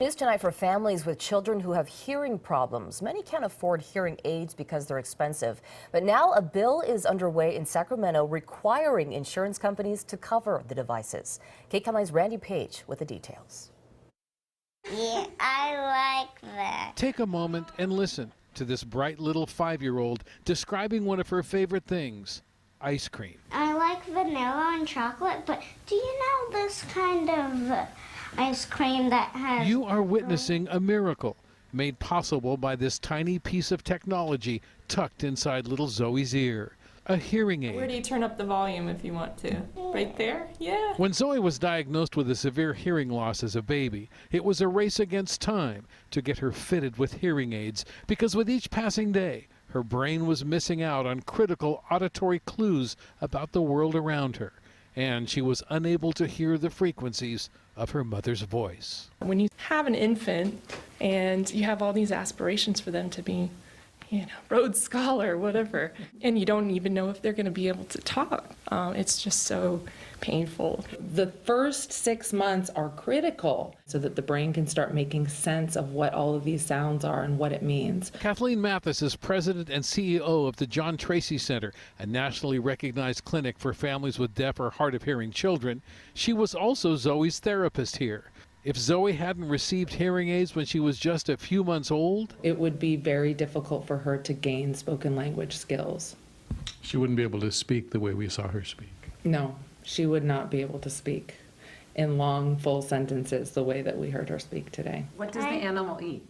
News tonight for families with children who have hearing problems. Many can't afford hearing aids because they're expensive. But now a bill is underway in Sacramento requiring insurance companies to cover the devices. KCAL9's Randy Paige with the details. Yeah, I like that. Take a moment and listen to this bright little 5-year-old describing one of her favorite things, ice cream. I like vanilla and chocolate, but do you know this kind of ice cream that has... You are witnessing a miracle made possible by this tiny piece of technology tucked inside little Zoe's ear, a hearing aid. Where do you turn up the volume if you want to? Right there? Yeah. When Zoe was diagnosed with a severe hearing loss as a baby, it was a race against time to get her fitted with hearing aids because with each passing day, her brain was missing out on critical auditory clues about the world around her, and she was unable to hear the frequencies of her mother's voice. When you have an infant and you have all these aspirations for them to be, Rhodes Scholar, whatever, and you don't even know if they're going to be able to talk, it's just so painful. The first 6 months are critical so that the brain can start making sense of what all of these sounds are and what it means. Kathleen Mathis is president and CEO of the John Tracy Center, a nationally recognized clinic for families with deaf or hard of hearing children. She was also Zoe's therapist here. If Zoe hadn't received hearing aids when she was just a few months old, it would be very difficult for her to gain spoken language skills. She wouldn't be able to speak the way we saw her speak. No, she would not be able to speak in long, full sentences the way that we heard her speak today. What does the animal eat?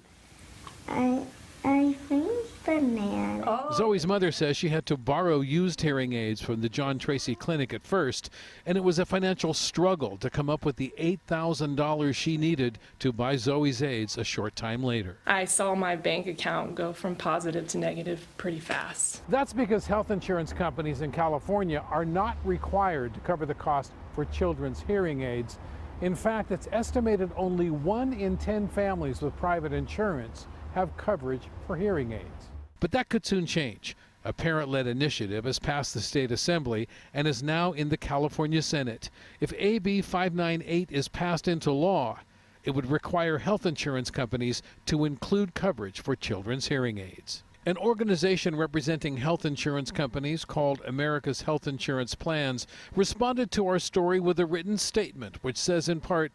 I think banana. Oh. Zoe's mother says she had to borrow used hearing aids from the John Tracy Clinic at first, and it was a financial struggle to come up with the $8,000 she needed to buy Zoe's aids a short time later. I saw my bank account go from positive to negative pretty fast. That's because health insurance companies in California are not required to cover the cost for children's hearing aids. In fact, it's estimated only 1 in 10 families with private insurance have coverage for hearing aids. But that could soon change. A parent-led initiative has passed the state assembly and is now in the California Senate. If AB 598 is passed into law, it would require health insurance companies to include coverage for children's hearing aids. An organization representing health insurance companies called America's Health Insurance Plans responded to our story with a written statement which says in part,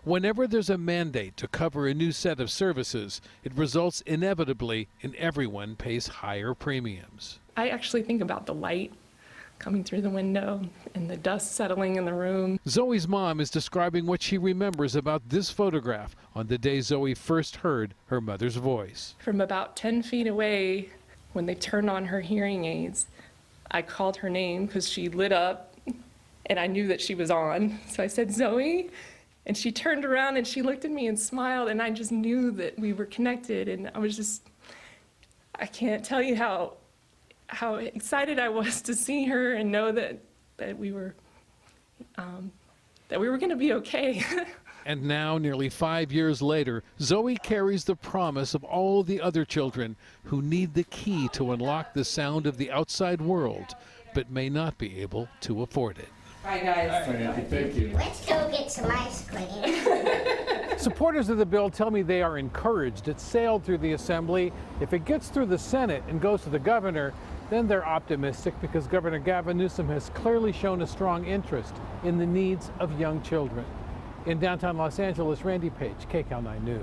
whenever there's a mandate to cover a new set of services, it results inevitably in everyone pays higher premiums. I actually think about the light coming through the window and the dust settling in the room. Zoe's mom is describing what she remembers about this photograph on the day Zoe first heard her mother's voice. From about 10 feet away, when they turned on her hearing aids, I called her name because she lit up and I knew that she was on. So I said, Zoe. And she turned around and she looked at me and smiled, and I just knew that we were connected. And I can't tell you how excited I was to see her and know that we were going to be okay. And now, nearly 5 years later, Zoe carries the promise of all the other children who need the key to unlock the sound of the outside world, but may not be able to afford it. Bye, guys. All right, thank you. Let's go get some ice cream. Supporters of the bill tell me they are encouraged. It sailed through the assembly. If it gets through the Senate and goes to the governor, then they're optimistic because Governor Gavin Newsom has clearly shown a strong interest in the needs of young children. In downtown Los Angeles, Randy Paige, KCAL9 News.